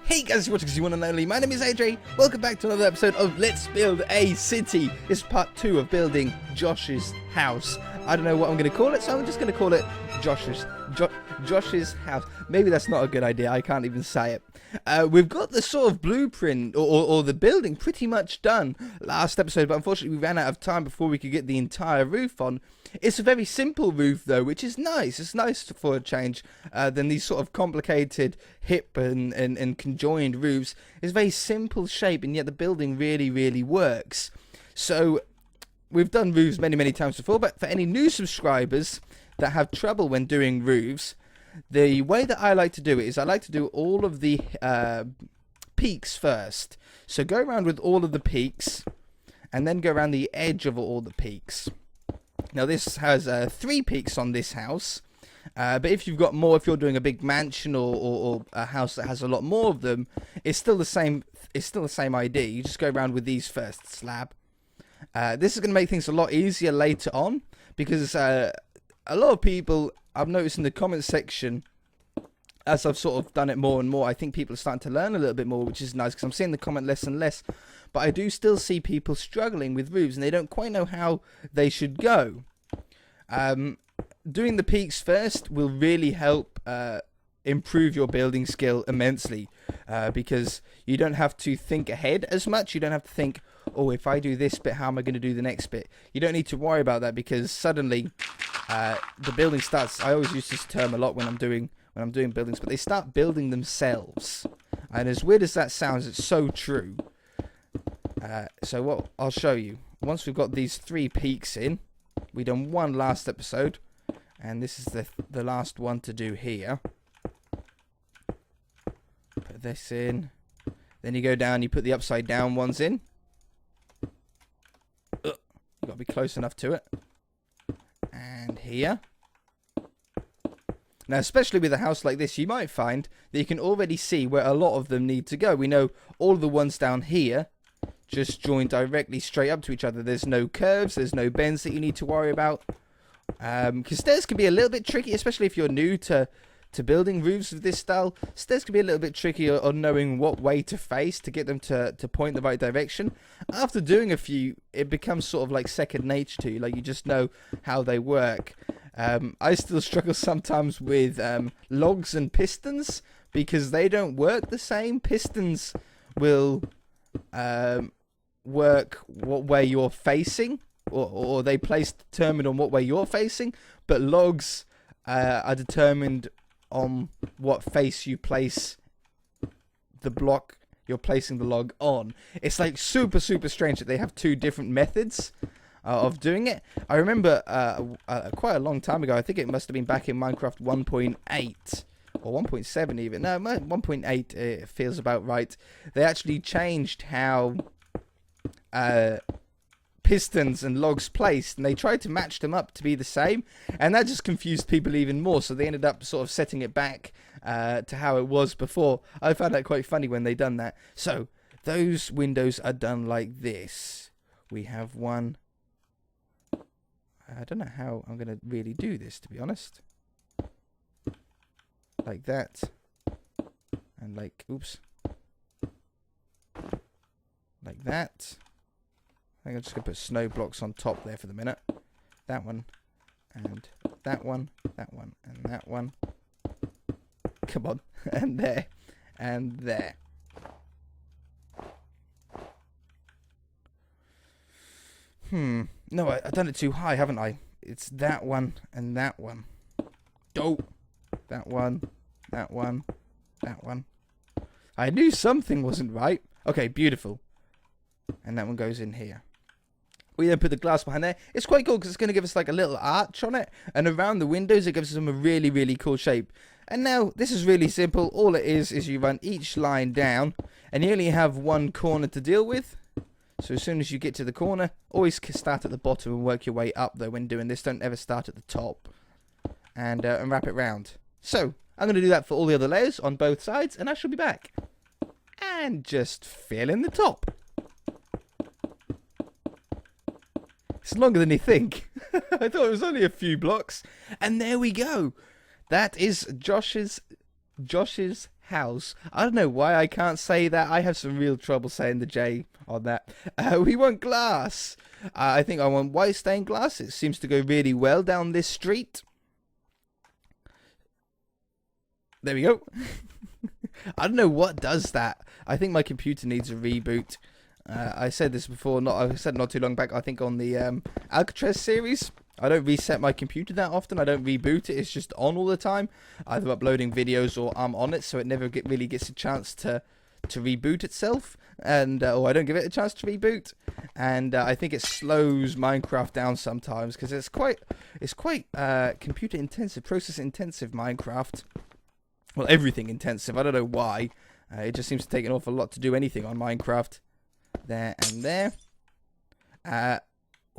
Hey guys, what's you one and only? My name is AJ. Welcome back to another episode of Let's Build a City. This is part 2 of building Josh's house. I don't know what I'm going to call it, so I'm just going to call it Josh's house. Maybe that's not a good idea. I can't even say it. We've got the sort of blueprint or the building pretty much done last episode, but unfortunately we ran out of time before we could get the entire roof on. It's a very simple roof though, which is nice. It's nice for a change than these sort of complicated hip and conjoined roofs. It's a very simple shape, and yet the building really works. So we've done roofs many times before, but for any new subscribers that have trouble when doing roofs, the way that I like to do it is I like to do all of the peaks first. So go around with all of the peaks and then go around the edge of all the peaks. Now this has 3 peaks on this house, but if you've got more, if you're doing a big mansion or a house that has a lot more of them, it's still the same. It's still the same idea. You just go around with these first slab. This is going to make things a lot easier later on, because a lot of people, I've noticed in the comment section, as I've sort of done it more and more, I think people are starting to learn a little bit more, which is nice, because I'm seeing the comment less and less. But I do still see people struggling with roofs, and they don't quite know how they should go. Doing the peaks first will really help improve your building skill immensely, because you don't have to think ahead as much. You don't have to think, oh, if I do this bit, how am I going to do the next bit? You don't need to worry about that, because suddenly the building starts. I always use this term a lot when I'm doing buildings, but they start building themselves. And as weird as that sounds, it's so true. So what I'll show you, once we've got these 3 peaks in, we done one last episode, and this is the last one to do here. Put this in, then you go down, you put the upside down ones in. You've got to be close enough to it. And here. Now, especially with a house like this, you might find that you can already see where a lot of them need to go. We know all the ones down here just join directly straight up to each other. There's no curves, there's no bends that you need to worry about. Because stairs can be a little bit tricky, especially if you're new to building roofs of this style. Stairs can be a little bit tricky on knowing what way to face to get them to point the right direction. After doing a few, it becomes sort of like second nature to you. Like, you just know how they work. I still struggle sometimes with logs and pistons, because they don't work the same. Pistons will work what way you're facing, or they place determined on what way you're facing, but logs are determined on what face you place the block you're placing the log on. It's like super strange that they have 2 different methods of doing it. I remember quite a long time ago, I think it must have been back in Minecraft 1.8 or 1.7 even. No, 1.8 it feels about right. They actually changed how pistons and logs placed, and they tried to match them up to be the same, and that just confused people even more, so they ended up sort of setting it back to how it was before. I found that quite funny when they done that. So those windows are done like this. We have one. I don't know how I'm going to really do this, to be honest. Like that. And like, oops. Like that. I think I'm just going to put snow blocks on top there for the minute. That one. And that one. That one. And that one. Come on. And there. And there. No, I've done it too high, haven't I? It's that one and that one. Oh. That one. That one. That one. I knew something wasn't right. Okay, beautiful. And that one goes in here. We then put the glass behind there. It's quite cool because it's going to give us like a little arch on it. And around the windows, it gives them a really cool shape. And now, this is really simple. All it is you run each line down. And you only have one corner to deal with. So as soon as you get to the corner, always start at the bottom and work your way up though when doing this. Don't ever start at the top. And wrap it round. So, I'm going to do that for all the other layers on both sides. And I shall be back. And just fill in the top. It's longer than you think. I thought it was only a few blocks. And there we go. That is Josh's house. I don't know why I can't say that. I have some real trouble saying the J on that. We want glass. I think I want white stained glass. It seems to go really well down this street. There we go. I don't know what does that. I think my computer needs a reboot. I said this before. I said not too long back. I think on the Alcatraz series. I don't reset my computer that often. I don't reboot it. It's just on all the time. Either uploading videos or I'm on it, so it never really gets a chance to reboot itself, and or I don't give it a chance to reboot. And I think it slows Minecraft down sometimes because it's quite computer intensive, process intensive Minecraft. Well, everything intensive. I don't know why. It just seems to take an awful lot to do anything on Minecraft. There and there.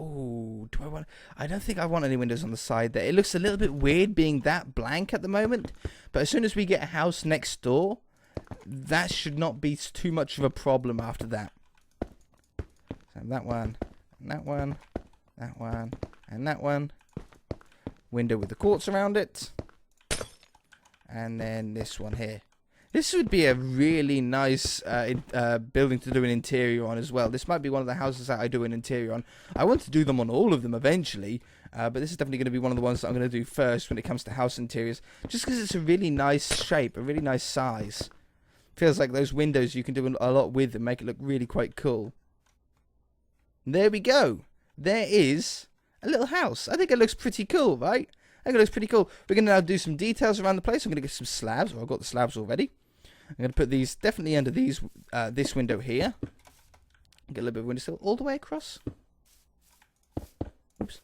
Oh, do I want... I don't think I want any windows on the side there. It looks a little bit weird being that blank at the moment. But as soon as we get a house next door, that should not be too much of a problem after that. So that one, and that one, that one, and that one. Window with the quartz around it. And then this one here. This would be a really nice building to do an interior on as well. This might be one of the houses that I do an interior on. I want to do them on all of them eventually, but this is definitely going to be one of the ones that I'm going to do first when it comes to house interiors. Just because it's a really nice shape, a really nice size. Feels like those windows you can do a lot with and make it look really quite cool. There we go. There is a little house. I think it looks pretty cool, right? I think it looks pretty cool. We're going to now do some details around the place. I'm going to get some slabs. Well, I've got the slabs already. I'm going to put these definitely under these this window here. Get a little bit of windowsill all the way across. Oops.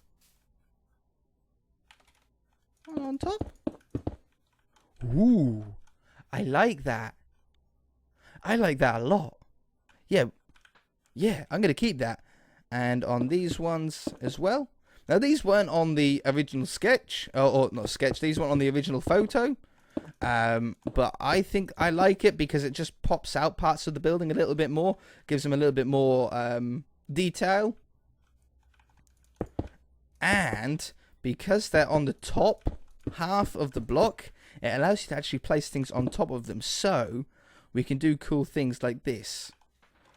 On top. Ooh. I like that. I like that a lot. Yeah. Yeah, I'm going to keep that. And on these ones as well. Now, these weren't on the original sketch. Or not sketch. These weren't on the original photo. But I think I like it because it just pops out parts of the building a little bit more. Gives them a little bit more detail. And because they're on the top half of the block, it allows you to actually place things on top of them. So we can do cool things like this.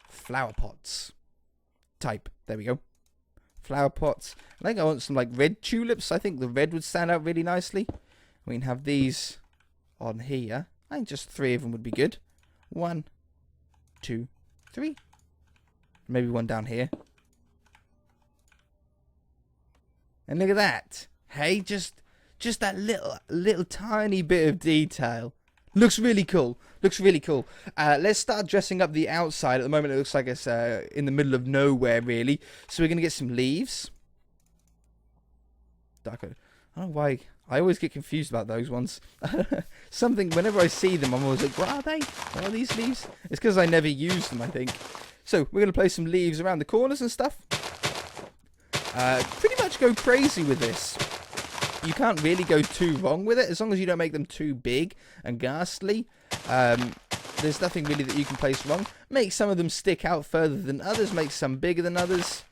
Flower pots. Type. There we go. Flower pots. I think I want some like red tulips. I think the red would stand out really nicely. We can have these on here. I think just 3 of them would be good. 1, 2, 3. Maybe one down here. And look at that. Hey, just that little tiny bit of detail. Looks really cool. Looks really cool. Let's start dressing up the outside. At the moment, it looks like it's in the middle of nowhere, really. So we're going to get some leaves. Darker. I don't know why. I always get confused about those ones. Whenever I see them, I'm always like, what are they? What are these leaves? It's because I never use them, I think. So we're going to place some leaves around the corners and stuff. Pretty much go crazy with this. You can't really go too wrong with it, as long as you don't make them too big and ghastly. There's nothing really that you can place wrong. Make some of them stick out further than others, make some bigger than others.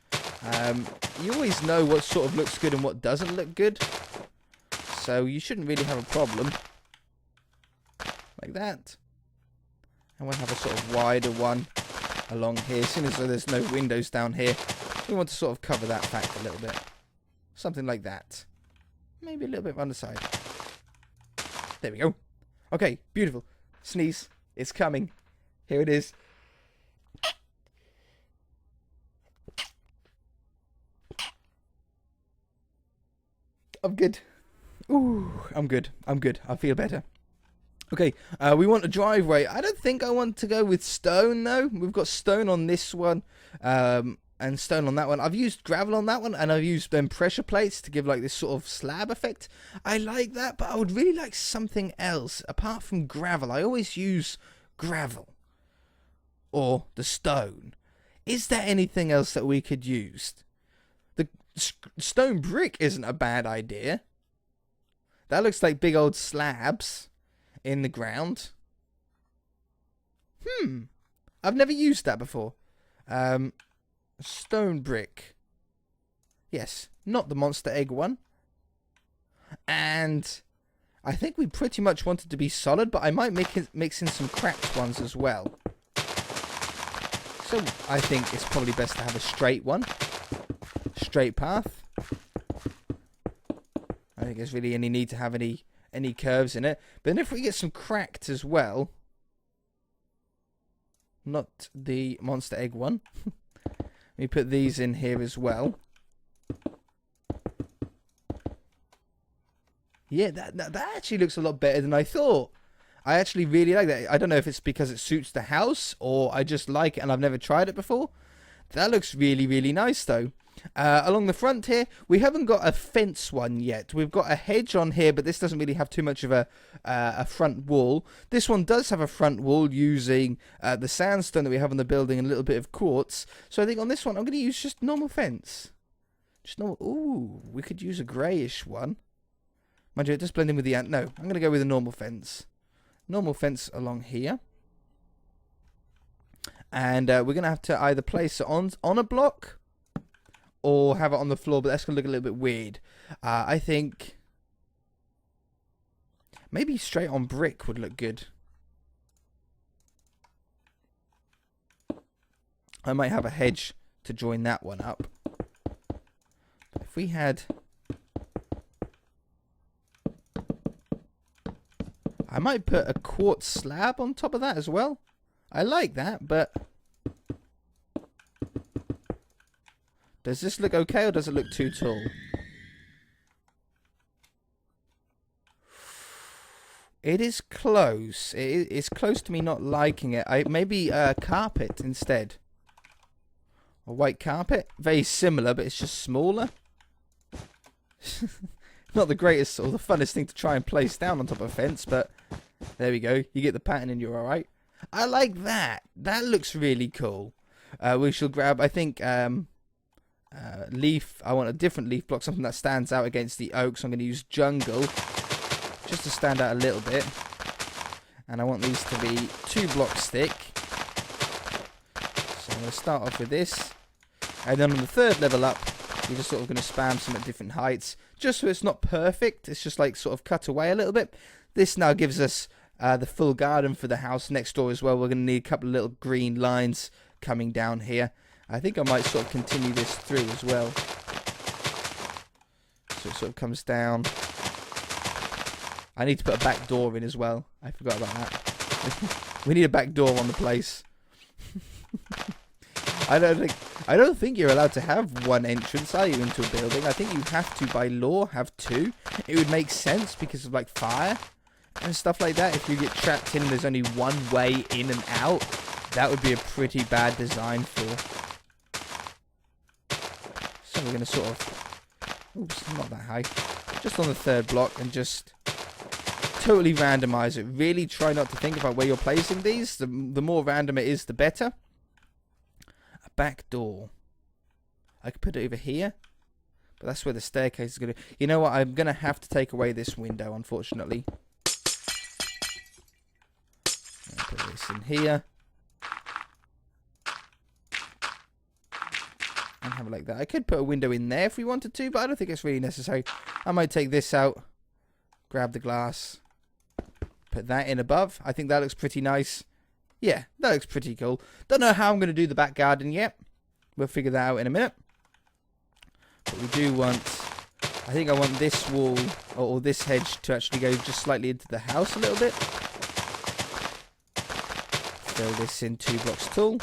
You always know what sort of looks good and what doesn't look good. So you shouldn't really have a problem. Like that. And we'll have a sort of wider one along here. As soon as there's no windows down here, we want to sort of cover that fact a little bit. Something like that. Maybe a little bit on the side. There we go. Okay, beautiful. Sneeze. It's coming. Here it is. I'm good. Ooh, I'm good. I'm good. I feel better. Okay, we want a driveway. I don't think I want to go with stone, though. We've got stone on this one, and stone on that one. I've used gravel on that one, and I've used pressure plates to give like this sort of slab effect. I like that, but I would really like something else. Apart from gravel, I always use gravel or the stone. Is there anything else that we could use? The stone brick isn't a bad idea. That looks like big old slabs in the ground. I've never used that before. Stone brick. Yes, not the monster egg one. And I think we pretty much want it to be solid, but I might mix in some cracked ones as well. So I think it's probably best to have a straight one. Straight path. I think there's really any need to have any curves in it. But then if we get some cracked as well, not the monster egg one. We put these in here as well. Yeah, that actually looks a lot better than I thought. I actually really like that. I don't know if it's because it suits the house or I just like it and I've never tried it before. That looks really, really nice though. Along the front here, we haven't got a fence one yet. We've got a hedge on here, but this doesn't really have too much of a front wall. This one does have a front wall using the sandstone that we have on the building and a little bit of quartz. So I think on this one, I'm going to use just normal fence. Just normal. Ooh, we could use a greyish one. Mind you, it does blend in with the ant. No, I'm going to go with a normal fence. Normal fence along here. And we're going to have to either place it on a block or have it on the floor, but that's going to look a little bit weird. I think maybe straight on brick would look good. I might have a hedge to join that one up. But if we had... I might put a quartz slab on top of that as well. I like that, but... Does this look okay or does it look too tall? It is close. It's close to me not liking it. Maybe a carpet instead. A white carpet. Very similar, but it's just smaller. Not the greatest or the funnest thing to try and place down on top of a fence, but there we go. You get the pattern and you're alright. I like that. That looks really cool. We shall grab, I think, leaf. I want a different leaf block, something that stands out against the oak. So I'm going to use jungle just to stand out a little bit. And I want these to be 2 blocks thick. So I'm going to start off with this. And then on the 3rd level up, you're just sort of going to spam some at different heights. Just so it's not perfect. It's just like sort of cut away a little bit. This now gives us the full garden for the house next door as well. We're going to need a couple of little green lines coming down here. I think I might sort of continue this through as well. So it sort of comes down. I need to put a back door in as well. I forgot about that. We need a back door on the place. I don't think you're allowed to have one entrance, are you, into a building? I think you have to, by law, have 2. It would make sense because of, like, fire and stuff like that. If you get trapped in and there's only one way in and out, that would be a pretty bad design for. So we're going to sort of... Oops, not that high. Just on the 3rd block and just totally randomize it. Really try not to think about where you're placing these. The more random it is, the better. Back door. I could put it over here, but that's where the staircase is going to... You know what? I'm going to have to take away this window, unfortunately. I'll put this in here. And have it like that. I could put a window in there if we wanted to, but I don't think it's really necessary. I might take this out, grab the glass, put that in above. I think that looks pretty nice. Yeah, that looks pretty cool. Don't know how I'm going to do the back garden yet. We'll figure that out in a minute. But we do want... I think I want this wall, or this hedge, to actually go just slightly into the house a little bit. Fill this in 2 blocks tall.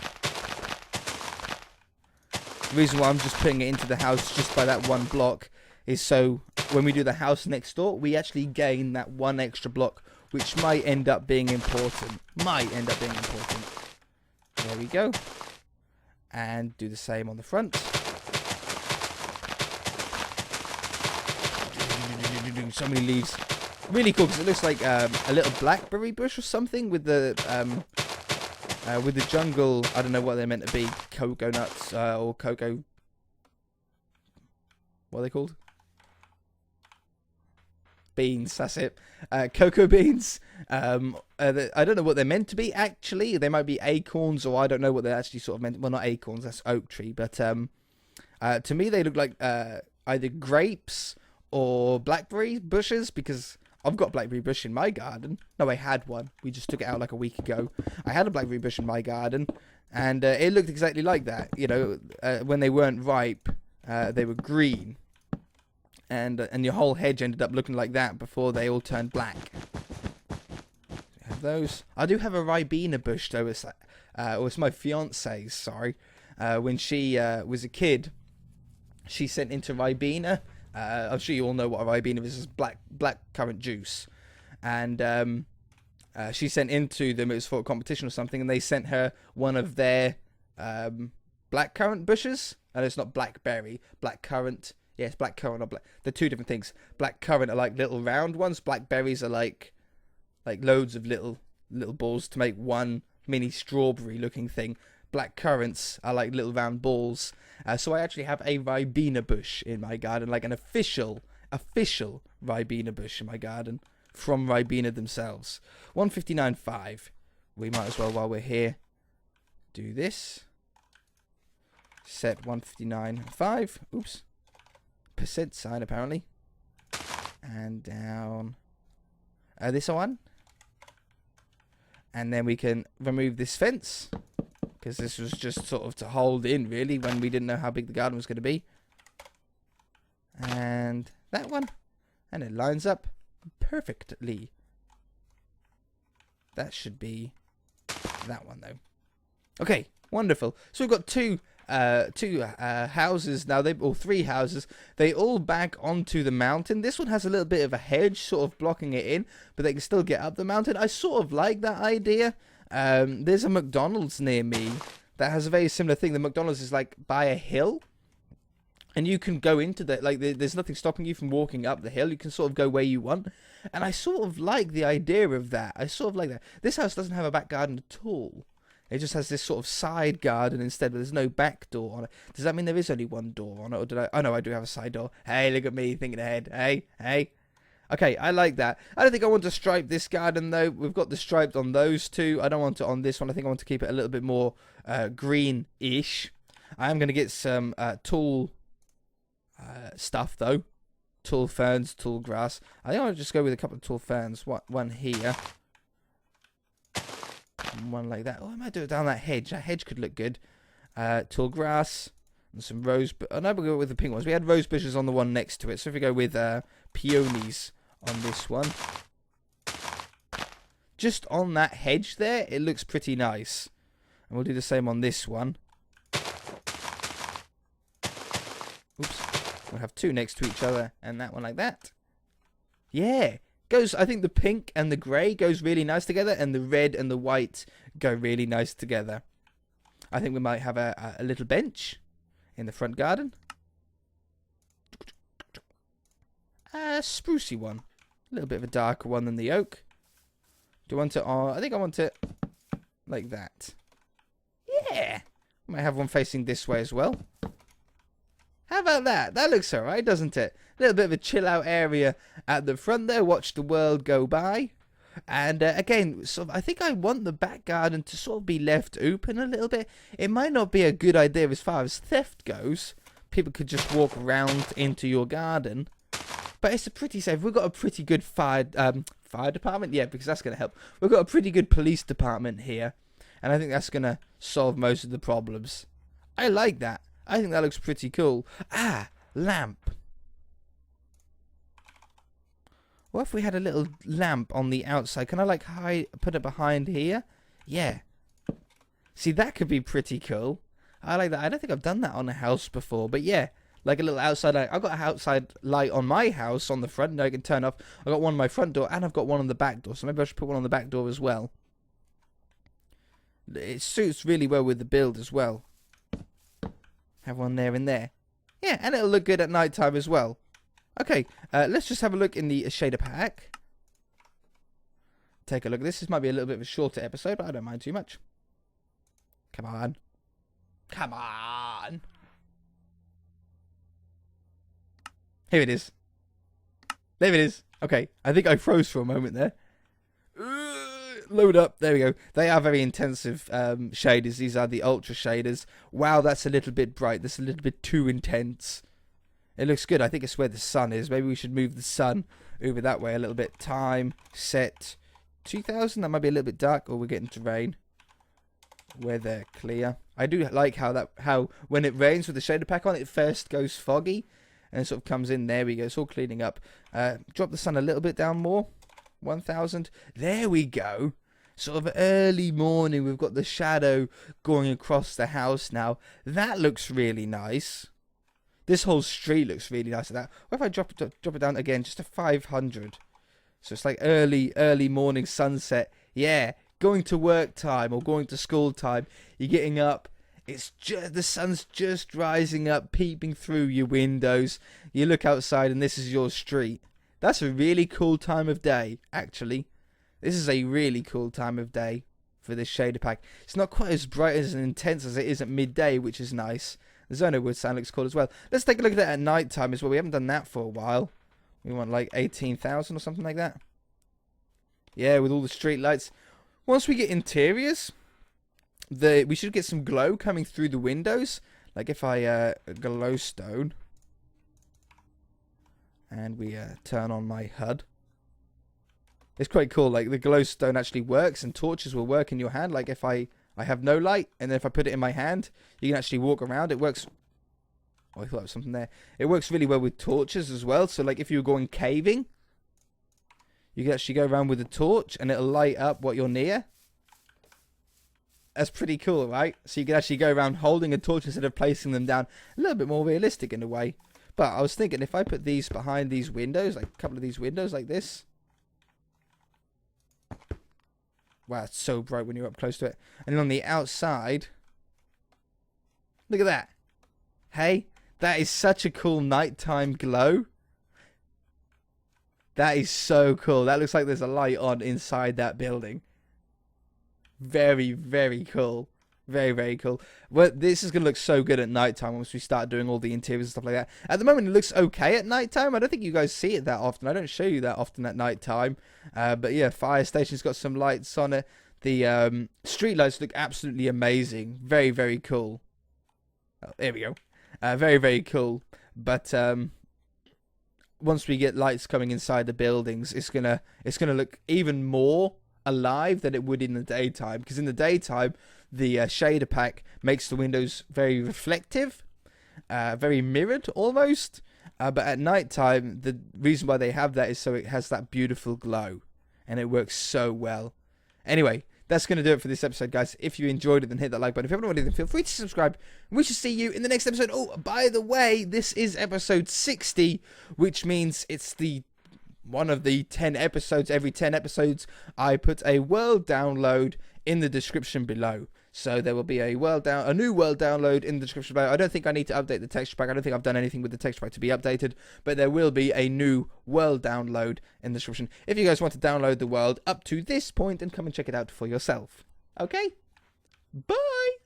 The reason why I'm just putting it into the house just by that 1 block is so when we do the house next door, we actually gain that 1 extra block, which might end up being important. There we go. And do the same on the front. So many leaves. Really cool because it looks like a little blackberry bush or something with the jungle. I don't know what they're meant to be. Cocoa nuts or cocoa. What are they called? Beans, that's it. Cocoa beans. I don't know what they're meant to be, actually. They might be acorns, or I don't know what they're actually sort of meant. Well, not acorns, that's oak tree. But to me, they look like either grapes or blackberry bushes, because I've got blackberry bush in my garden. No, I had one. We just took it out like a week ago. I had a blackberry bush in my garden, and it looked exactly like that. You know, when they weren't ripe, they were green, and your whole hedge ended up looking like that before they all turned black. Have those. I do have a Ribena bush though. It's my fiance's. Sorry, when she was a kid, she sent into Ribena. I'm sure you all know what a Ribena is. It's black currant juice, and she sent into them. It was for a competition or something, and they sent her one of their black currant bushes. And it's not blackberry, black currant. Yes, black currant or black. They're two different things. Black currant are like little round ones. Blackberries are like loads of little balls to make one mini strawberry looking thing. Black currants are like little round balls. So I actually have a Ribena bush in my garden, like an official Ribena bush in my garden from Ribena themselves. 159.5. We might as well, while we're here, do this. Set 159.5. Oops. Percent sign apparently. And down this one. And then we can remove this fence, because this was just sort of to hold in, really, when we didn't know how big the garden was going to be. And that one. And it lines up perfectly. That should be that one, though. Okay, wonderful. So we've got two houses now, or three houses. They all back onto the mountain. This one has a little bit of a hedge sort of blocking it in, but they can still get up the mountain. I sort of like that idea. There's a McDonald's near me that has a very similar thing. The McDonald's is like by a hill, and you can go into that, like there's nothing stopping you from walking up the hill. You can sort of go where you want, and I sort of like the idea of that. I sort of like that. This house doesn't have a back garden at all. It just has this sort of side garden instead, but there's no back door on it. Does that mean there is only one door on it, or did I? Oh no, I do have a side door. Hey, look at me thinking ahead. Hey. Okay, I like that. I don't think I want to stripe this garden though. We've got the striped on those two. I don't want it on this one. I think I want to keep it a little bit more green-ish. I am going to get some tall stuff though. Tall ferns, tall grass. I think I'll just go with a couple of tall ferns. One here. One like that. Oh, I might do it down that hedge. That hedge could look good. Tall grass and some rose. Oh no, we'll go with the pink ones. We had rose bushes on the one next to it. So if we go with peonies on this one, just on that hedge there, it looks pretty nice. And we'll do the same on this one. Oops. We'll have two next to each other, and that one like that. Yeah. I think the pink and the grey goes really nice together, and the red and the white go really nice together. I think we might have a little bench in the front garden. A sprucey one. A little bit of a darker one than the oak. Do you want it on? I think I want it like that. Yeah. Might have one facing this way as well. How about that? That looks alright, doesn't it? A little bit of a chill out area at the front there. Watch the world go by. And again, sort of, I think I want the back garden to sort of be left open a little bit. It might not be a good idea as far as theft goes. People could just walk around into your garden. But it's a pretty safe. We've got a pretty good fire department. Yeah, because that's going to help. We've got a pretty good police department here. And I think that's going to solve most of the problems. I like that. I think that looks pretty cool. Ah, lamp. What if we had a little lamp on the outside? Can I like put it behind here? Yeah. See, that could be pretty cool. I like that. I don't think I've done that on a house before, but yeah, like a little outside light. I've got an outside light on my house on the front that I can turn off. I've got one on my front door, and I've got one on the back door, so maybe I should put one on the back door as well. It suits really well with the build as well. Have one there and there. Yeah, and it'll look good at night time as well. Okay, let's just have a look in the shader pack. Take a look at this. This might be a little bit of a shorter episode, but I don't mind too much. Come on. Come on. Here it is. There it is. Okay, I think I froze for a moment there. Load up. There we go. They are very intensive shaders. These are the ultra shaders. Wow, that's a little bit bright. That's a little bit too intense. It looks good. I think it's where the sun is. Maybe we should move the sun over that way a little bit. Time set 2000. That might be a little bit dark. Oh, we're getting to rain. Weather clear. I do like how when it rains with the shader pack on, it first goes foggy and it sort of comes in. There we go. It's all cleaning up. Drop the sun a little bit down more. 1000. There we go. Sort of early morning. We've got the shadow going across the house now. That looks really nice. This whole street looks really nice. What if I drop it down again just to 500? So it's like early morning sunset. Yeah. Going to work time or going to school time, you're getting up, it's just the sun's just rising up, peeping through your windows. You look outside and this is your street. That's a really cool time of day, actually. This is a really cool time of day for this shader pack. It's not quite as bright as intense as it is at midday, which is nice. The Zono wood sound looks cool as well. Let's take a look at that at night time as well. We haven't done that for a while. We want like 18,000 or something like that. Yeah, with all the street lights. Once we get interiors, we should get some glow coming through the windows. Like if I glowstone and we turn on my HUD. It's quite cool. Like the glowstone actually works and torches will work in your hand. Like if I have no light and then if I put it in my hand, you can actually walk around. It works. Oh, I thought there was something there. It works really well with torches as well. So like if you were going caving, you can actually go around with a torch and it'll light up what you're near. That's pretty cool, right? So you can actually go around holding a torch instead of placing them down. A little bit more realistic in a way. But I was thinking if I put these behind these windows, like a couple of these windows like this. Wow, it's so bright when you're up close to it. And on the outside, look at that. Hey, that is such a cool nighttime glow. That is so cool. That looks like there's a light on inside that building. Very, very cool. Very, very cool. Well, this is going to look so good at nighttime once we start doing all the interiors and stuff like that. At the moment, it looks okay at nighttime. I don't think you guys see it that often. I don't show you that often at nighttime. But yeah, fire station's got some lights on it. The street lights look absolutely amazing. Very, very cool. Oh, there we go. Very, very cool. But once we get lights coming inside the buildings, it's gonna look even more alive than it would in the daytime. Because in the daytime, the shader pack makes the windows very reflective, very mirrored almost. But at night time, the reason why they have that is so it has that beautiful glow, and it works so well. Anyway, that's going to do it for this episode, guys. If you enjoyed it, then hit that like button. If you haven't already, then feel free to subscribe. We shall see you in the next episode. Oh, by the way, this is episode 60, which means it's one of the 10 episodes. Every 10 episodes, I put a world download in the description below. So there will be a new world download in the description below. I don't think I need to update the texture pack. I don't think I've done anything with the texture pack to be updated. But there will be a new world download in the description. If you guys want to download the world up to this point, and come and check it out for yourself. Okay? Bye!